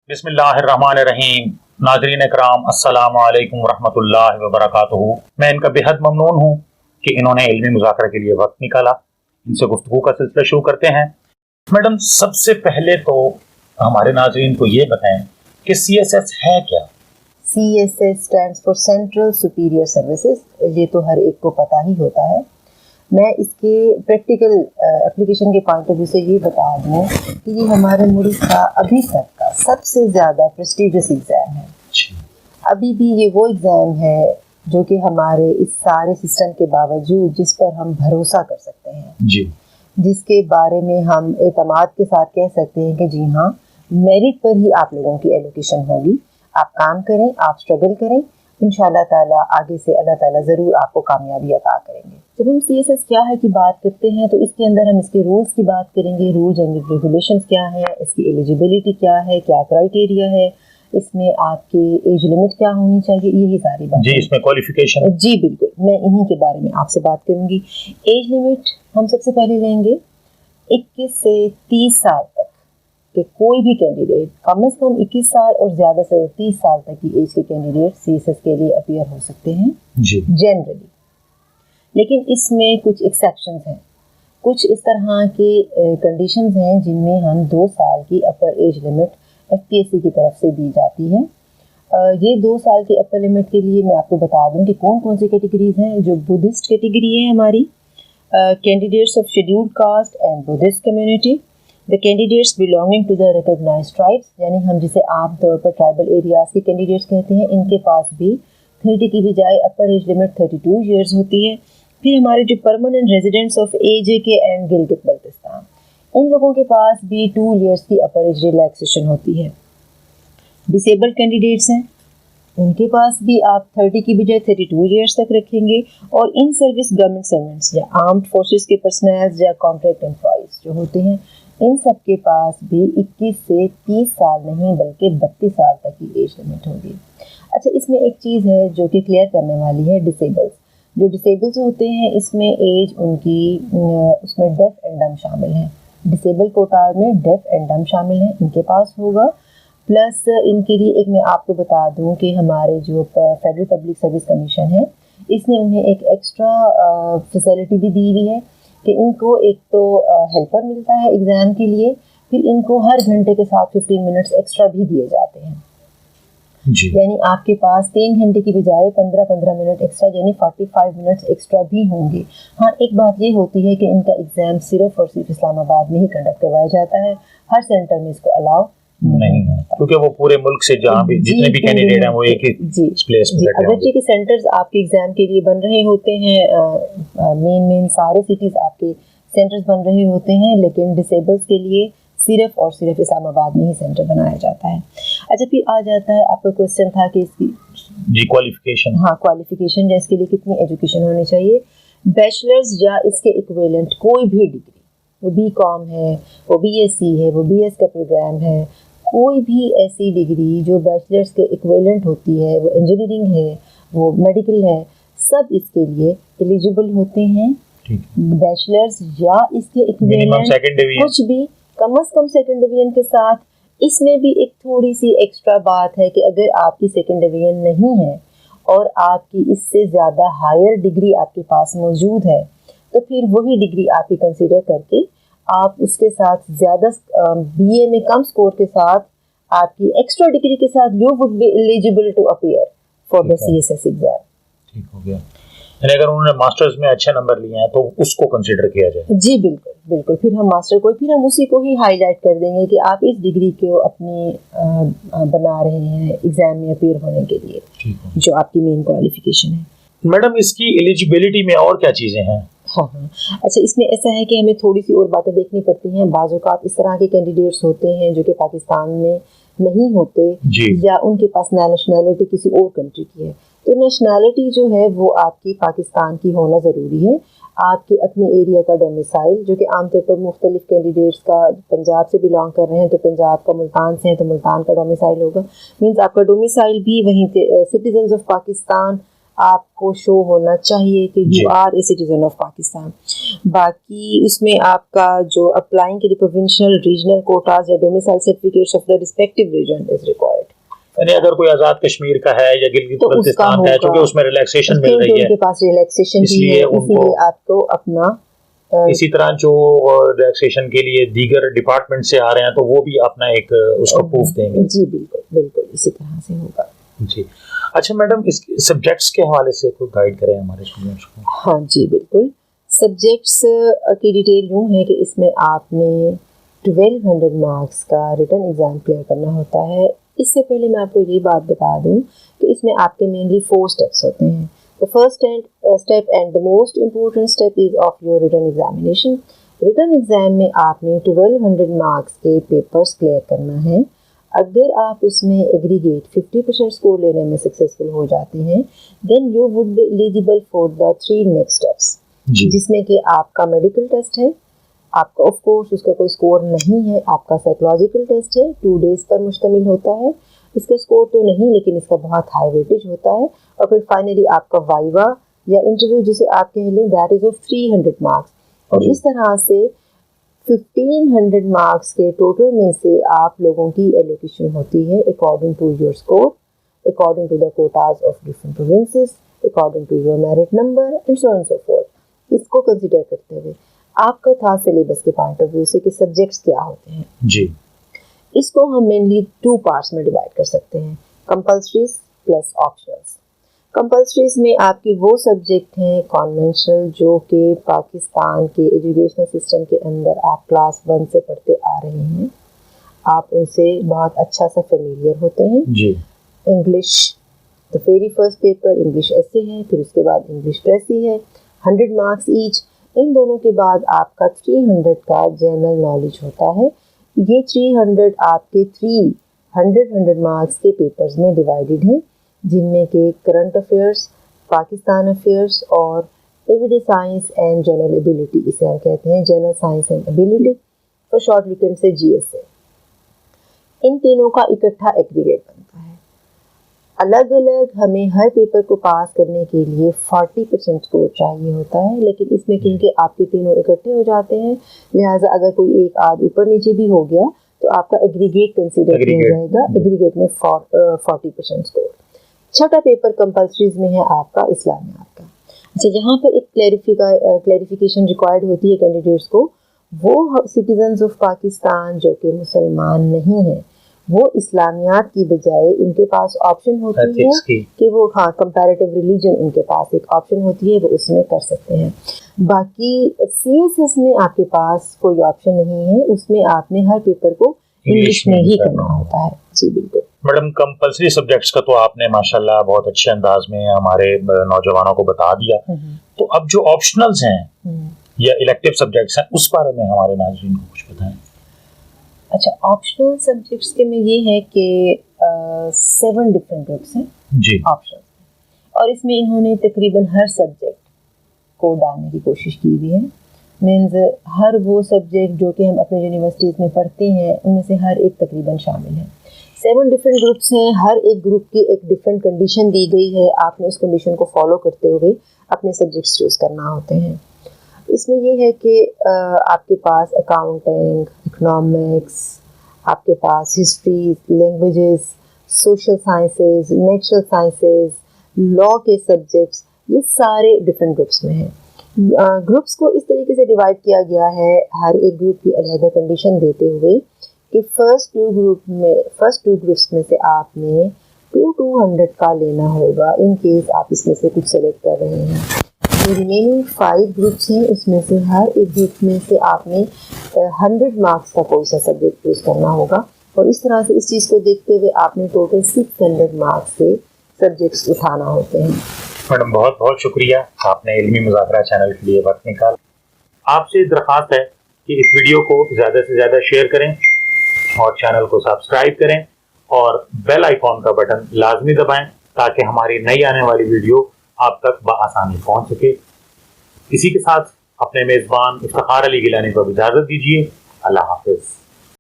बिस्मिल्लाहिर्रहमानिर्रहीम। नाज़रीन इकराम, अस्सलामु अलैकुम वरहमतुल्लाहि वबरकातुहू। मैं इनका बेहद ममनून हूँ कि इन्होंने इल्मी मुज़ाकरा के लिए वक्त निकाला। इनसे गुफ्तगू का सिलसिला शुरू करते हैं। मैडम, सबसे पहले तो हमारे नाज़रीन को ये बताएं कि CSS है क्या? CSS stands for Central Superior Services। ये तो हर एक को पता ही होता है। मैं इसके प्रैक्टिकल एप्लीकेशन के पॉइंट ऑफ व्यू से ये बता दूँ कि ये हमारे मुल्क का अभी तक का सबसे ज़्यादा प्रेस्टिजियस एग्ज़ाम है। अभी भी ये वो एग्ज़ाम है जो कि हमारे इस सारे सिस्टम के बावजूद जिस पर हम भरोसा कर सकते हैं जी, जिसके बारे में हम एतमाद के साथ कह सकते हैं कि जी हाँ, मेरिट पर ही आप लोगों की एलोकेशन होगी। आप काम करें, आप स्ट्रगल करें, इंशाल्लाह ताला आगे से अल्लाह ताला ज़रूर आपको कामयाबी अता करेंगे। जब हम CSS क्या है की बात करते हैं तो इसके अंदर हम इसके रूल्स की बात करेंगे। रूल्स एंड रेगुलेशंस क्या है, इसकी एलिजिबिलिटी क्या है, क्या क्राइटेरिया है, इसमें आपके एज लिमिट क्या होनी चाहिए, यही सारी बात जी। इसमें क्वालिफिकेशन, जी बिल्कुल, मैं इन्हीं के बारे में आपसे बात करूंगी। एज लिमिट हम सबसे पहले लेंगे 21 से 30 साल तक कि कोई भी कैंडिडेट कम से कम 21 साल और ज़्यादा से 30 साल तक की एज के कैंडिडेट CSS के लिए अपीयर हो सकते हैं जी, जनरली। लेकिन इसमें कुछ एक्सेप्शंस हैं, कुछ इस तरह के कंडीशंस हैं जिनमें हम 2 साल की अपर एज लिमिट FPSC की तरफ से दी जाती है। ये 2 साल की अपर लिमिट के लिए मैं आपको बता दूं कि कौन कौन सी कैटेगरीज हैं। जो बुद्धिस्ट कैटेगरी है हमारी, candidates of scheduled caste and Buddhist community, the candidates belonging to the recognised tribes, यानी हम जिसे आमतौर पर ट्राइबल एरियाज के कैंडिडेट्स कहते हैं, इनके पास भी 30 की बजाय अपर एज लिमिट 32 ईयर्स होती है। फिर हमारे जो permanent residents of AJK and Gilgit Baltistan, इन लोगों के पास भी 2 ईयर्स की अपर एज रिलैक्सेशन होती है। डिसेबल्ड कैंडिडेट्स हैं, उनके पास भी आप 30 की बजाय 32 ईयर्स तक रखेंगे। और इन सर्विस गवर्नमेंट सर्वेंट्स या आर्म्ड फोर्सेस के पर्सनल या कॉन्ट्रैक्ट एम्प्लॉइज जो होते हैं, इन सब के पास भी 21 से 30 साल नहीं बल्कि 32 साल तक की एज लिमिट होगी। अच्छा, इसमें एक चीज़ है जो कि क्लियर करने वाली है। डिसेबल्स, जो डिसेबल्स होते हैं इसमें एज उनकी उसमें डेफ एंड डम शामिल है। डिसेबल कोटा में डेफ एंड डम शामिल हैं, इनके पास होगा। प्लस इनके लिए एक मैं आपको बता दूं कि हमारे जो फेडरल पब्लिक सर्विस कमीशन है, इसने उन्हें एक एक्स्ट्रा फैसिलिटी भी दी हुई है कि इनको एक तो हेल्पर मिलता है एग्ज़ाम के लिए, फिर इनको हर घंटे के साथ 15 मिनट्स एक्स्ट्रा भी दिए जाते हैं। यानी आपके पास 3 घंटे की बजाय 15-15 मिनट एक्स्ट्रा यानी 45 मिनट्स एक्स्ट्रा भी होंगे। हाँ, एक बात ये होती है कि इनका एग्ज़ाम सिर्फ और सिर्फ इस्लामाबाद में ही कंडक्ट करवाया जाता है, हर सेंटर में इसको अलाउ नहीं होता, क्योंकि वो पूरे मुल्क से जहाँ भी जितने भी कैंडिडेट हैं वो एक ही प्लेस में बैठे अगरचे के सेंटर्स आपके एग्ज़ाम के लिए बन रहे होते हैं, मेन सारे सिटीज़ आपके सेंटर्स बन रहे होते हैं, लेकिन डिसेबल्स के लिए सिर्फ और सिर्फ इस्लामाबाद में ही सेंटर बनाया जाता है। अच्छा, फिर आ जाता है आपका क्वेश्चन था कि इसकी जी क्वालिफिकेशन। हाँ, क्वालिफिकेशन या इसके लिए कितनी एजुकेशन होनी चाहिए। बैचलर्स या इसके इक्विवेलेंट कोई भी डिग्री, वो BCom है, वो BSc है, वो BS का प्रोग्राम है, कोई भी ऐसी डिग्री जो बैचलर्स के इक्विवेलेंट होती है, वो इंजीनियरिंग है, वो मेडिकल है, सब इसके लिए एलिजिबल होते हैं। बैचलर्स या इसके इक्विवेलेंट कुछ भी कम से कम सेकंड डिवीजन के साथ। इसमें भी एक थोड़ी सी एक्स्ट्रा बात है कि अगर आपकी सेकंड डिवीजन नहीं है और आपकी इससे ज़्यादा हायर डिग्री आपके पास मौजूद है, तो फिर वही डिग्री आपकी कंसीडर करके आप उसके साथ ज़्यादा BA में कम स्कोर के साथ आपकी एक्स्ट्रा डिग्री के साथ you would be eligible to appear for the CSS exam. ठीक हो गया। यानी अगर उन्होंने मास्टर्स में अच्छे नंबर लिए हैं तो उसको कंसीडर किया जाए। जी बिल्कुल बिल्कुल, फिर हम मास्टर को फिर हम उसी को ही हाईलाइट कर देंगे कि आप इस डिग्री को अपनी बना रहे हैं एग्जाम में अपीयर होने के लिए, जो आपकी मेन क्वालिफिकेशन है। मैडम, इसकी एलिजिबिलिटी में और क्या चीज़ें हैं? हाँ, अच्छा, इसमें ऐसा है कि हमें थोड़ी सी और बातें देखनी पड़ती हैं। बाज़ औक़ात इस तरह के कैंडिडेट्स होते हैं जो कि पाकिस्तान में नहीं होते या उनके पास नेशनैलिटी किसी और कंट्री की है, तो नेशनैलिटी जो है वो आपकी पाकिस्तान की होना ज़रूरी है। आपके अपने एरिया का डोमिसाइल, जो कि आमतौर पर मुख्तलिफ कैंडिडेट्स का पंजाब से बिलोंग कर रहे हैं तो पंजाब का, मुल्तान से हैं तो मुल्तान का डोमिसाइल होगा, मीन्स आपका डोमिसाइल भी वहीं पे। सिटीजन्स ऑफ पाकिस्तान आपको शो होना चाहिए कि जी। You are a citizen of Pakistan. बाकी उसमें आपका जो अप्लाइंग के लिए प्रोविंशियल रीजनल कोटाज या domicile certificates of the respective region is required. यानी अगर कोई आजाद कश्मीर का है या गिलगित तो बल्तिस्तान का है, चूंकि उसमें रिलैक्सेशन मिल रही है, उनके पास रिलैक्सेशन भी है, इसीलिए आपको अपना इसी तरह जो रिलैक्सेशन के लिए दीगर डिपार्टमेंट से आ रहे हैं तो वो भी अपना एक उसका प्रूफ देंगे। जी बिल्कुल बिल्कुल इसी तरह से होगा। जी अच्छा मैडम, इस सब्जेक्ट्स के हवाले से कोई गाइड करें हमारे स्टूडेंट्स को। हाँ जी बिल्कुल, सब्जेक्ट्स की डिटेल यूँ है कि इसमें आपने 1200 मार्क्स का रिटन एग्ज़ाम क्लियर करना होता है। इससे पहले मैं आपको ये बात बता दूं कि इसमें आपके मेनली 4 स्टेप्स होते हैं। The first step and the most important step is of your written examination. Written exam में आपने 1200 मार्क्स के पेपर्स क्लियर करना है। अगर आप उसमें एग्रीगेट 50% स्कोर लेने में सक्सेसफुल हो जाते हैं, then you would be eligible for the 3 next steps, जिसमें कि आपका मेडिकल टेस्ट है, आपका ऑफ कोर्स उसका कोई स्कोर नहीं है, आपका साइकोलॉजिकल टेस्ट है, 2 डेज पर मुश्तमिल होता है, इसका स्कोर तो नहीं लेकिन इसका बहुत हाई वेटेज होता है, और फिर फाइनली आपका वाइवा या इंटरव्यू जिसे आप कह लें, दैट इज ऑफ 300 मार्क्स। और इस तरह से 1500 मार्क्स के टोटल में से आप लोगों की एलोकेशन होती है according to your score, according to the quotas of different provinces, according to your merit number and so on so forth. इसको कंसिडर करते हुए आपका था सिलेबस के पॉइंट ऑफ व्यू से कि सब्जेक्ट्स क्या होते हैं जी, इसको हम मेनली 2 पार्ट्स में डिवाइड कर सकते हैं, कंपल्सरीज प्लस ऑप्शनल्स। कंपल्सरीज में आपके वो सब्जेक्ट हैं कॉन्वेंशनल जो कि पाकिस्तान के एजुकेशनल सिस्टम के अंदर आप क्लास 1 से पढ़ते आ रहे हैं, आप उनसे बहुत अच्छा सा फेमिलियर होते हैं जी। English, the very first paper English ऐसे है, फिर उसके बाद इंग्लिश प्रेसी है, 100 मार्क्स ईच। इन दोनों के बाद आपका 300 का जनरल नॉलेज होता है। ये 300 आपके 300 मार्क्स के पेपर्स में डिवाइडेड हैं, जिनमें के करंट अफेयर्स, पाकिस्तान अफेयर्स और everyday science and general ability, इसे हम कहते हैं जनरल साइंस एंड एबिलिटी, और short we can say GSA. इन तीनों का इकट्ठा एग्रीगेट बनता है। अलग अलग हमें हर पेपर को पास करने के लिए 40% स्कोर चाहिए होता है, लेकिन इसमें क्योंकि आपके तीनों इकट्ठे हो जाते हैं, लिहाजा अगर कोई एक आध ऊपर नीचे भी हो गया तो आपका एग्रीगेट कंसीडर किया जाएगा, एग्रीगेट में 40% स्कोर। छठा पेपर कंपल्सरीज में है आपका इस्लामियात का। अच्छा, यहाँ पर एक क्लैरिफिकेशन रिक्वायर्ड होती है कैंडिडेट्स को, वो सिटीजन्स ऑफ पाकिस्तान जो कि मुसलमान नहीं हैं, वो इस्लामियात की बजाय उनके पास ऑप्शन होती है कि वो कंपैरेटिव रिलीजन, उनके पास एक ऑप्शन होती है, वो उसमें कर सकते हैं। बाकी सीएसएस में आपके पास कोई ऑप्शन नहीं है, उसमें आपने हर पेपर को इंग्लिश में ही करना होता है। जी बिल्कुल मैडम, कंपल्सरी सब्जेक्ट्स का तो आपने माशाल्लाह बहुत अच्छे अंदाज में हमारे नौजवानों को बता दिया। तो अब जो ऑप्शनल्स हैं या इलेक्टिव सब्जेक्ट्स हैं, उस बारे में हमारे नाज़रीन को कुछ बताएं। अच्छा, ऑप्शनल सब्जेक्ट्स के में ये है कि 7 डिफरेंट ग्रुप्स हैं जी ऑप्शन, और इसमें इन्होंने तकरीबन हर सब्जेक्ट को डालने की कोशिश की हुई है। मीन्स हर वो सब्जेक्ट जो कि हम अपने यूनिवर्सिटीज़ में पढ़ते हैं उनमें से हर एक तकरीबन शामिल है। 7 डिफरेंट ग्रुप्स हैं, हर एक ग्रुप की एक डिफरेंट कंडीशन दी गई है, आपने उस कंडीशन को फॉलो करते हुए अपने सब्जेक्ट्स चूज़ करना होते हैं। इसमें ये है कि आपके पास अकाउंटिंग, इकोनॉमिक्स, आपके पास history, languages, social sciences, natural sciences, law के सब्जेक्ट्स, ये सारे डिफरेंट ग्रुप्स में हैं। ग्रुप्स को इस तरीके से डिवाइड किया गया है, हर एक ग्रुप की अलग कंडीशन देते हुए कि फर्स्ट टू ग्रुप्स में से आपने 200 का लेना होगा इन केस आप इसमें से कुछ सेलेक्ट कर रहे हैं। जो रिमेनिंग 5 ग्रुप्स हैं उसमें से हर एक ग्रुप में से आपने 100 मार्क्स का कोई सा सब्जेक्ट चूज करना होगा, और इस तरह से इस चीज़ को देखते हुए आपने टोटल 600 मार्क्स के सब्जेक्ट्स उठाना होते हैं। मैडम, बहुत बहुत शुक्रिया, आपने इल्मी मुज़ाकरा चैनल के लिए वक्त निकाला। आपसे दरख्वास्त है कि इस वीडियो को ज़्यादा से ज़्यादा शेयर करें और चैनल को सब्सक्राइब करें और बेल आइकॉन का बटन लाजमी दबाएं ताकि हमारी नई आने वाली वीडियो आप तक बआसानी पहुंच सके। इसी के साथ अपने मेज़बान इफ्तिखार अली गिलानी को इजाज़त दीजिए। अल्लाह हाफिज़।